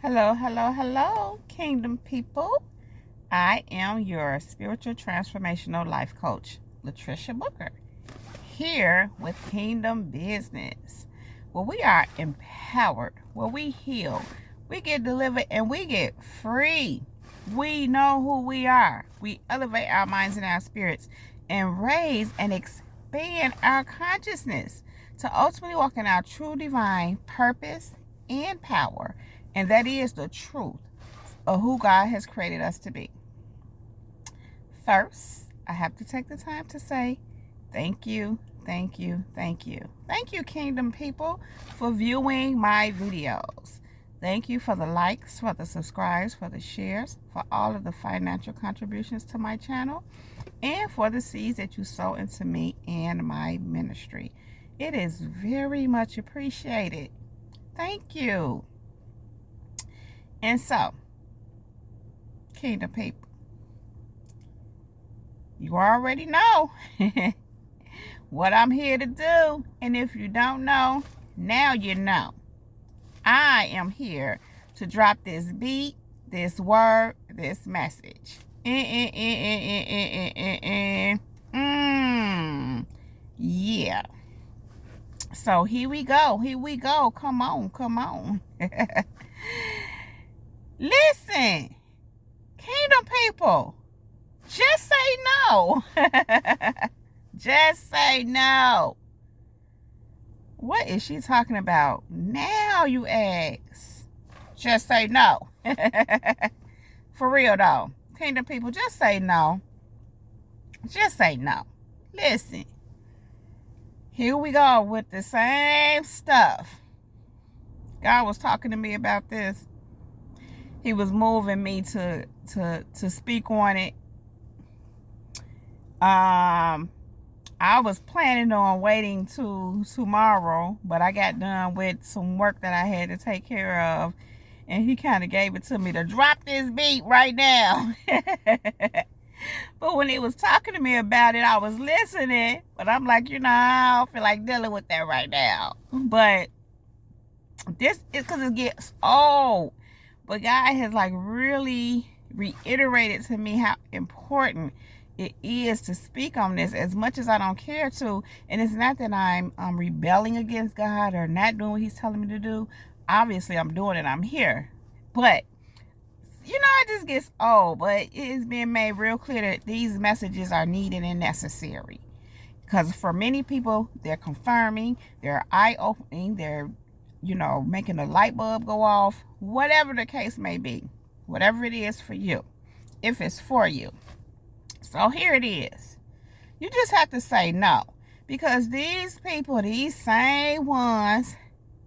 Hello, hello, hello, kingdom people. I am your spiritual transformational life coach, Latricia Booker, here with Kingdom Business, where we are empowered, where we heal, we get delivered, and we get free. We know who we are. We elevate our minds and our spirits and raise and expand our consciousness to ultimately walk in our true divine purpose and power. And that is the truth of who God has created us to be. First, I have to take the time to say thank you, thank you, thank you. Thank you, kingdom people, for viewing my videos. Thank you for the likes, for the subscribes, for the shares, for all of the financial contributions to my channel, and for the seeds that you sow into me and my ministry. It is very much appreciated. Thank you. And so, kingdom people, you already know what I'm here to do. And if you don't know, now you know. I am here to drop this beat, this word, this message. Yeah. So here we go. Here we go. Come on. Come on. Listen, kingdom people, just say no. Just say no. What is she talking about now, you ask? Just say no. For real though, kingdom people, just say no. Just say no. Listen, here we go with the same stuff. God was talking to me about this. He was moving me to speak on it. I was planning on waiting till tomorrow, but I got done with some work that I had to take care of, and he kind of gave it to me to drop this beat right now. But when he was talking to me about it, I was listening, but I'm like, I don't feel like dealing with that right now. But this is because it gets old. But God has really reiterated to me how important it is to speak on this, as much as I don't care to. And it's not that I'm rebelling against God or not doing what he's telling me to do. Obviously, I'm doing it. I'm here. But, it just gets old. But it is being made real clear that these messages are needed and necessary. Because for many people, they're confirming, they're eye-opening, they're making the light bulb go off, whatever the case may be, whatever it is for you, if it's for you. So here it is. You just have to say no, because these people, these same ones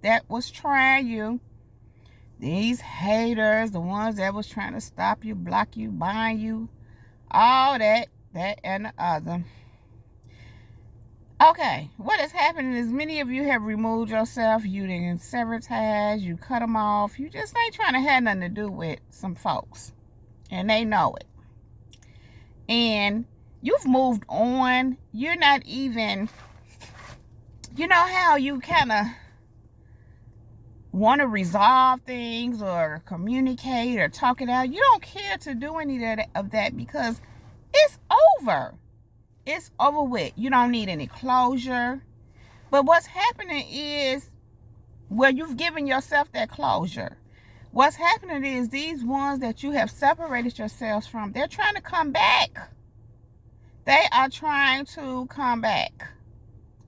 that was trying you, these haters, the ones that was trying to stop you, block you, bind you, all that and the other. Okay, what is happening is many of you have removed yourself. You didn't sever ties. You cut them off. You just ain't trying to have nothing to do with some folks. And they know it. And you've moved on. You're not even, how you kind of want to resolve things or communicate or talk it out. You don't care to do any of that because it's over. It's over with. You don't need any closure. But what's happening is, you've given yourself that closure. What's happening is these ones that you have separated yourselves from, they're trying to come back. They are trying to come back.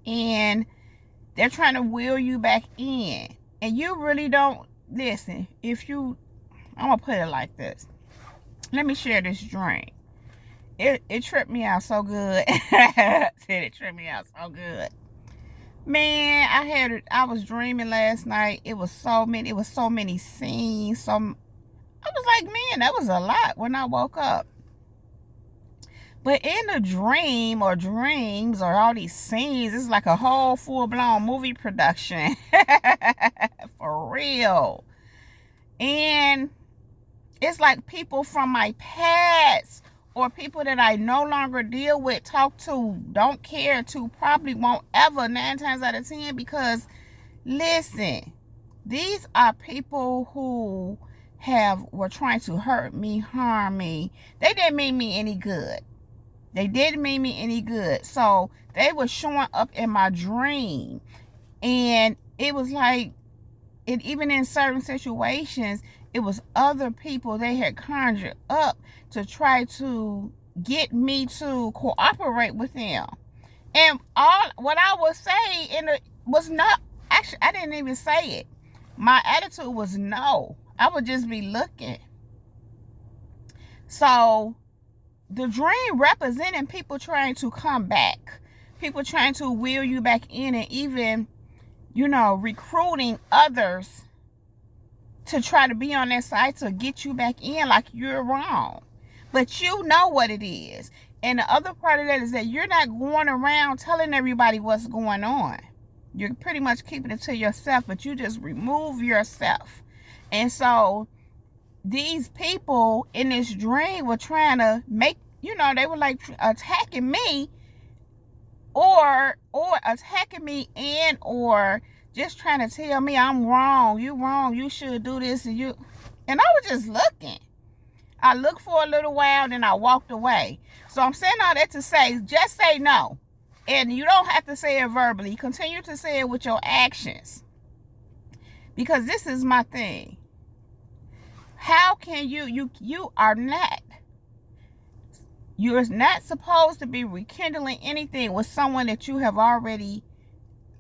And they're trying to wheel you back in. And you really don't, listen, I'm going to put it like this. Let me share this dream. It tripped me out so good. It tripped me out so good. Man, I was dreaming last night. It was so many scenes. I was like, man, that was a lot when I woke up. But in the dream or dreams or all these scenes, it's like a whole full-blown movie production. For real. And it's like people from my past or people that I no longer deal with, talk to, don't care to, probably won't ever, 9 times out of 10, because listen, these are people who were trying to hurt me, harm me, they didn't mean me any good. They didn't mean me any good. So they were showing up in my dream. And it was like, even in certain situations, it was other people they had conjured up to try to get me to cooperate with them. And what I would say was not, actually, I didn't even say it. My attitude was no. I would just be looking. So the dream representing people trying to come back, people trying to wheel you back in, and even, recruiting others to try to be on their side to get you back in like you're wrong. But you know what it is. And the other part of that is that you're not going around telling everybody what's going on. You're pretty much keeping it to yourself, but you just remove yourself. And so these people in this dream were trying to make, they were like attacking me or attacking me or just trying to tell me I'm wrong. You wrong. You should do this. And I was just looking. I looked for a little while, then I walked away. So I'm saying all that to say, just say no. And you don't have to say it verbally. Continue to say it with your actions. Because this is my thing. How can you're not supposed to be rekindling anything with someone that you have already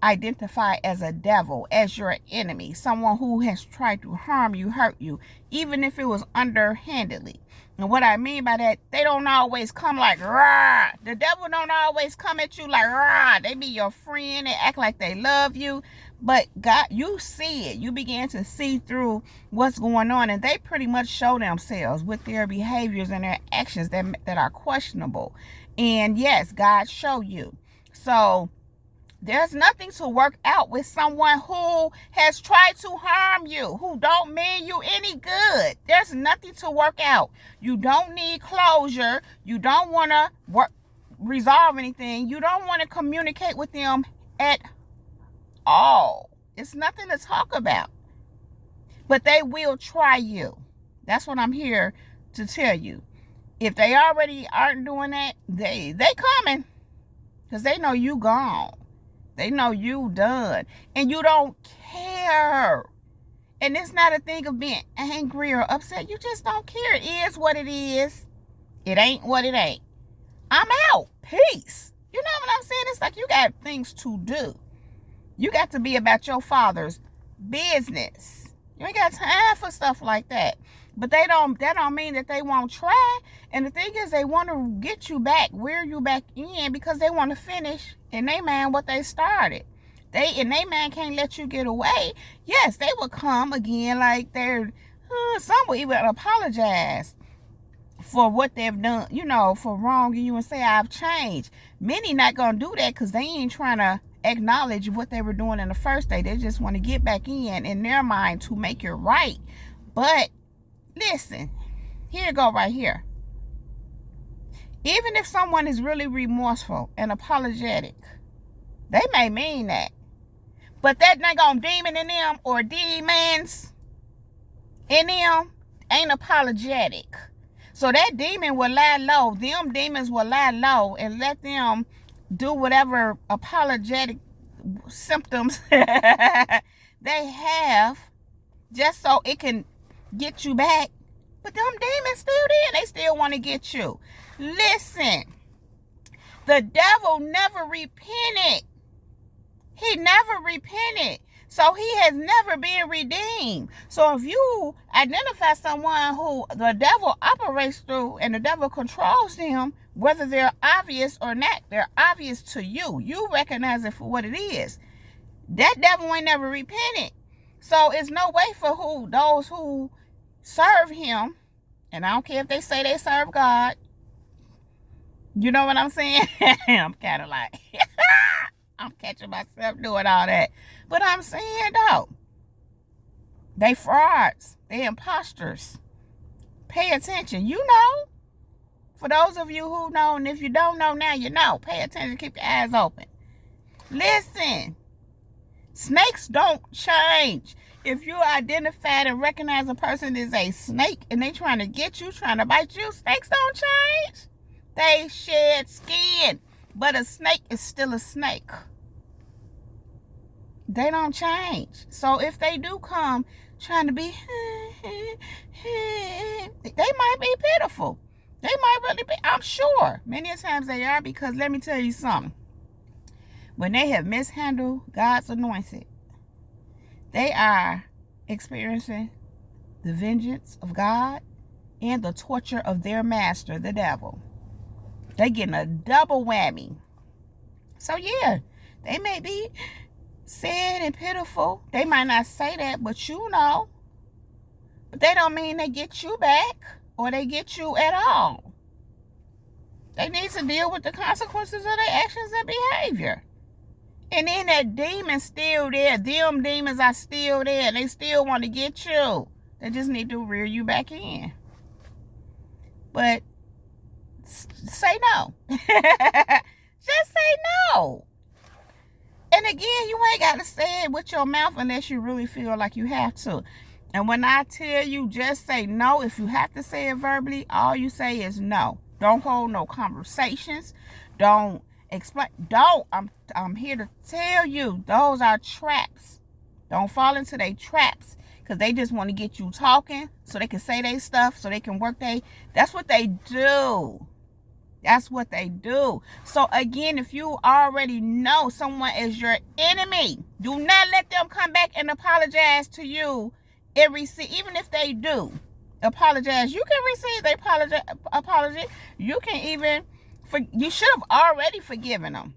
identified as a devil, as your enemy, someone who has tried to harm you, hurt you, even if it was underhandedly. And what I mean by that, they don't always come like, rah. The devil don't always come at you like, rah. They be your friend. They act like they love you. But God, you see it. You begin to see through what's going on. And they pretty much show themselves with their behaviors and their actions that are questionable. And yes, God show you. So there's nothing to work out with someone who has tried to harm you, who don't mean you any good. There's nothing to work out. You don't need closure. You don't want to resolve anything. You don't want to communicate with them at all. It's nothing to talk about. But they will try you. That's what I'm here to tell you. If they already aren't doing that, they coming. Because they know you gone. They know you done. And you don't care. And it's not a thing of being angry or upset. You just don't care. It is what it is. It ain't what it ain't. I'm out. Peace. You know what I'm saying? It's like you got things to do. You got to be about your Father's business. You ain't got time for stuff like that. But that don't mean that they won't try. And the thing is, they want to get you back, wear you back in, because they want to finish in their mind what they started. They mind can't let you get away. Yes, they will come again like some will even apologize for what they've done, for wronging you and say, I've changed. Many not going to do that because they ain't trying to acknowledge what they were doing in the first day. They just want to get back in their mind to make it right. But listen, here you go right here. Even if someone is really remorseful and apologetic, they may mean that. But that nigga demon in them or demons in them ain't apologetic. So that demon will lie low. Them demons will lie low and let them do whatever apologetic symptoms they have just so it can get you back. But them demons still there. They still want to get you. Listen, the devil never repented. He never repented. So he has never been redeemed. So if you identify someone who the devil operates through and the devil controls them, whether they're obvious or not, they're obvious to you. You recognize it for what it is. That devil ain't never repented. So it's no way for those who serve him, and I don't care if they say they serve God. You know what I'm saying? I'm kind of like, I'm catching myself doing all that. But I'm saying, though, they frauds. They imposters. Pay attention. You know. For those of you who know, and if you don't know now, you know. Pay attention. Keep your eyes open. Listen. Snakes don't change. If you identified and recognize a person is a snake and they trying to get you, trying to bite you, snakes don't change. They shed skin, but a snake is still a snake. They don't change. So if they do come trying to be, they might be pitiful. They might really be, I'm sure. Many times they are, because let me tell you something. When they have mishandled God's anointed, they are experiencing the vengeance of God and the torture of their master, the devil. They're getting a double whammy. So yeah, they may be sad and pitiful. They might not say that, but you know. But they don't mean they get you back or they get you at all. They need to deal with the consequences of their actions and behavior. And then that demon's still there. Them demons are still there. And they still want to get you. They just need to rear you back in. But say no. Just say no. And again, you ain't got to say it with your mouth unless you really feel like you have to. And when I tell you just say no, if you have to say it verbally, all you say is no. Don't hold no conversations. Don't explain. Don't. I'm here to tell you, those are traps. Don't fall into their traps, because they just want to get you talking so they can say their stuff, so they can work that's what they do. That's what they do. So again, if you already know someone is your enemy, do not let them come back and apologize to you even if they do apologize. You can receive their apology. You can even, you should have already forgiven them.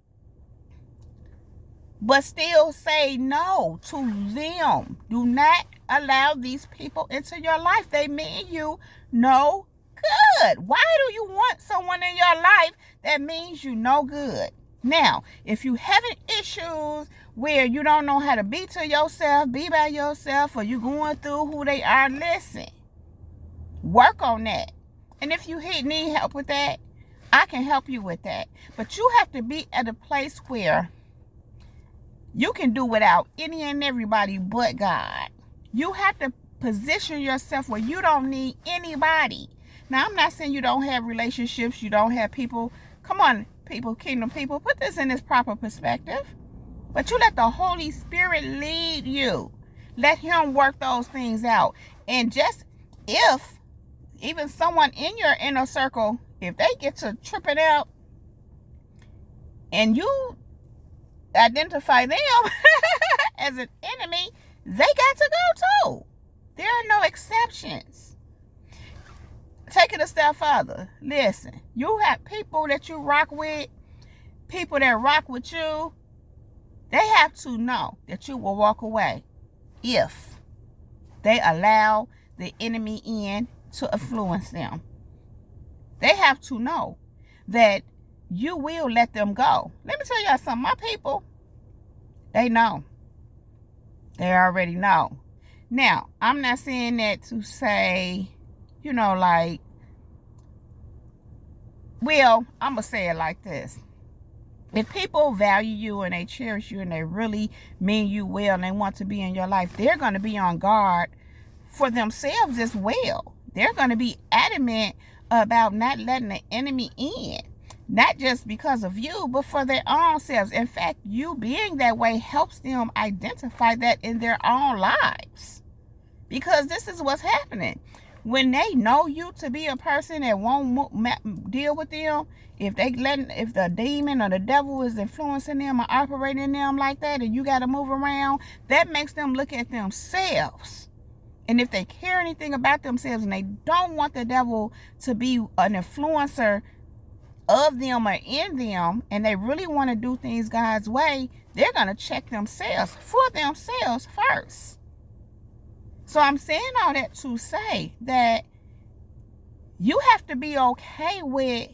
But still say no to them. Do not allow these people into your life. They mean you no good. Why do you want someone in your life that means you no good? Now, if you having issues where you don't know how to be to yourself, be by yourself, or you going through who they are, listen. Work on that. And if you need help with that, I can help you with that. But you have to be at a place where you can do without any and everybody but God. You have to position yourself where you don't need anybody. Now, I'm not saying you don't have relationships, you don't have people. Come on, people, kingdom people, put this in its proper perspective. But you let the Holy Spirit lead you. Let him work those things out. And just if even someone in your inner circle, if they get to tripping out and you identify them as an enemy, they got to go too. There are no exceptions. Take it a step further. Listen, you have people that you rock with, people that rock with you, they have to know that you will walk away if they allow the enemy in to influence them. They have to know that you will let them go. Let me tell y'all something. My people, they know. They already know. Now, I'm not saying that to say, you know, like, well, I'm going to say it like this. If people value you and they cherish you and they really mean you well and they want to be in your life, they're going to be on guard for themselves as well. They're going to be adamant about not letting the enemy in. Not just because of you, but for their own selves. In fact, you being that way helps them identify that in their own lives. Because this is what's happening. When they know you to be a person that won't deal with them, if the demon or the devil is influencing them or operating them like that, and you got to move around, that makes them look at themselves. And if they care anything about themselves and they don't want the devil to be an influencer of them or in them, and they really want to do things God's way, they're going to check themselves for themselves first. So I'm saying all that to say that you have to be okay with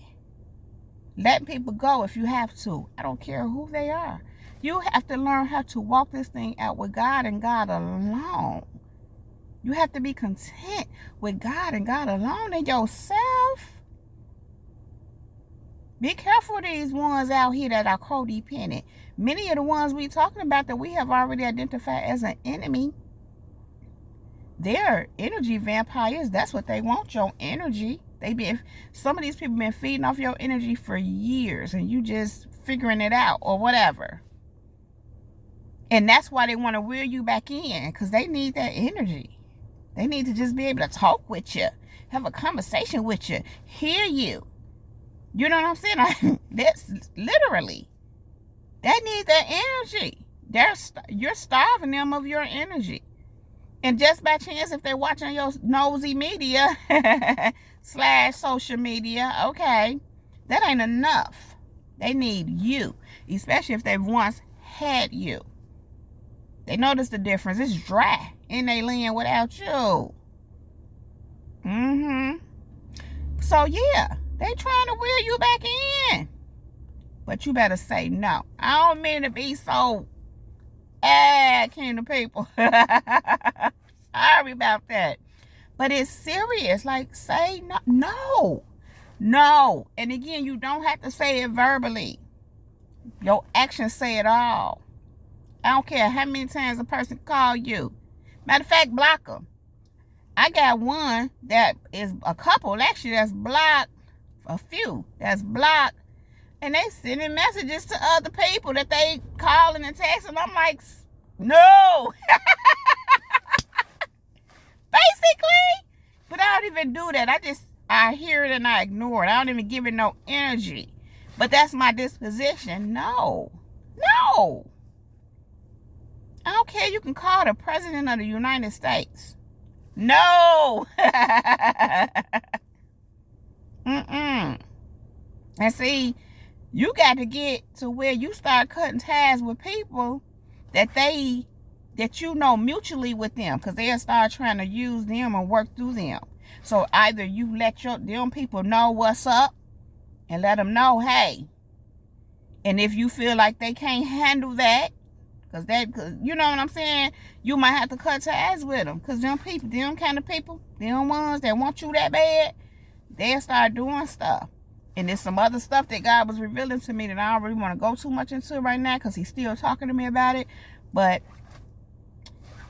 letting people go if you have to. I don't care who they are. You have to learn how to walk this thing out with God and God alone. You have to be content with God and God alone and yourself. Be careful of these ones out here that are codependent. Many of the ones we're talking about that we have already identified as an enemy, they're energy vampires. That's what they want, your energy. Some of these people been feeding off your energy for years, and you just figuring it out or whatever. And that's why they want to reel you back in, because they need that energy. They need to just be able to talk with you, have a conversation with you, hear you. You know what I'm saying? That's literally. They need that energy. You're starving them of your energy. And just by chance, if they're watching your nosy media / social media, okay, that ain't enough. They need you, especially if they've once had you. They notice the difference. It's dry in their land without you. So yeah, they trying to wheel you back in. But you better say no. I don't mean to be so kingdom people. Sorry about that. But it's serious. Like, say no. No. And again, you don't have to say it verbally. Your actions say it all. I don't care how many times a person call you. Matter of fact, block them. I got one that is a couple, actually, that's blocked. A few that's blocked. And they sending messages to other people that they calling and texting. I'm like, no. Basically. But I don't even do that. I hear it and I ignore it. I don't even give it no energy. But that's my disposition. No. I don't care. You can call the president of the United States. No. And see, you got to get to where you start cutting ties with people that you know mutually with them, because they'll start trying to use them and work through them. So either you let them people know what's up and let them know, hey, and if you feel like they can't handle that, because you know what I'm saying, you might have to cut ties with them, because them kind of people, them ones that want you that bad, they'll start doing stuff. And there's some other stuff that God was revealing to me that I don't really want to go too much into right now, because he's still talking to me about it. But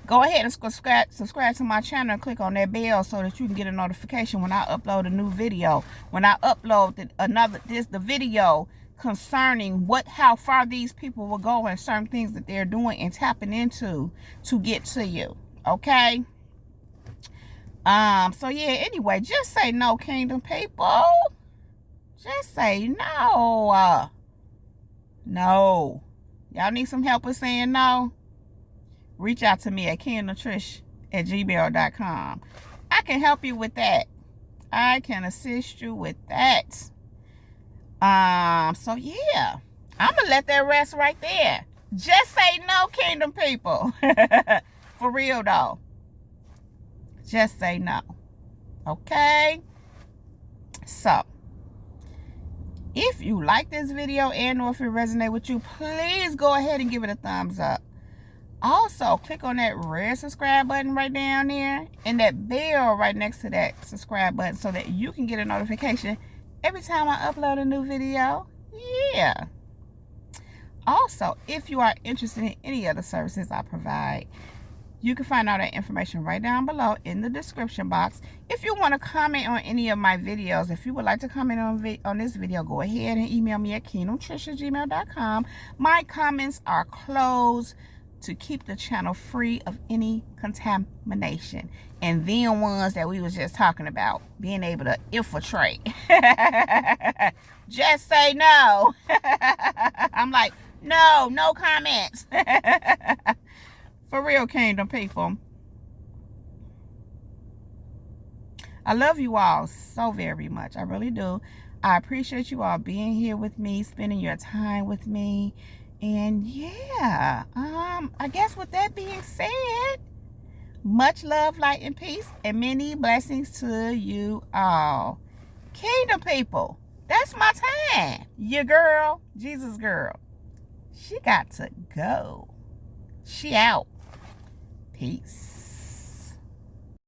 go ahead and subscribe to my channel and click on that bell so that you can get a notification when I upload a new video. When I upload the video concerning how far these people will go and certain things that they're doing and tapping into to get to you. Okay? So yeah, anyway, just say no, kingdom people. Just say no. No. Y'all need some help with saying no? Reach out to me at kingdomtrish@gmail.com. I can help you with that. I can assist you with that. So yeah, I'm gonna let that rest right there. Just say no, kingdom people. For real though. Just say no. Okay? So, if you like this video and or if it resonates with you, please go ahead and give it a thumbs up. Also, click on that red subscribe button right down there and that bell right next to that subscribe button so that you can get a notification every time I upload a new video. Yeah. Also, if you are interested in any other services I provide, you can find all that information right down below in the description box. If you want to comment on any of my videos, if you would like to comment on this video, go ahead and email me at kingdomtrish@gmail.com. My comments are closed to keep the channel free of any contamination. And then ones that we was just talking about, being able to infiltrate. Just say no. I'm like, no comments. For real, kingdom people. I love you all so very much. I really do. I appreciate you all being here with me, spending your time with me. And yeah, I guess with that being said, much love, light, and peace, and many blessings to you all. Kingdom people, that's my time. Your girl, Jesus girl, she got to go. She out. Peace.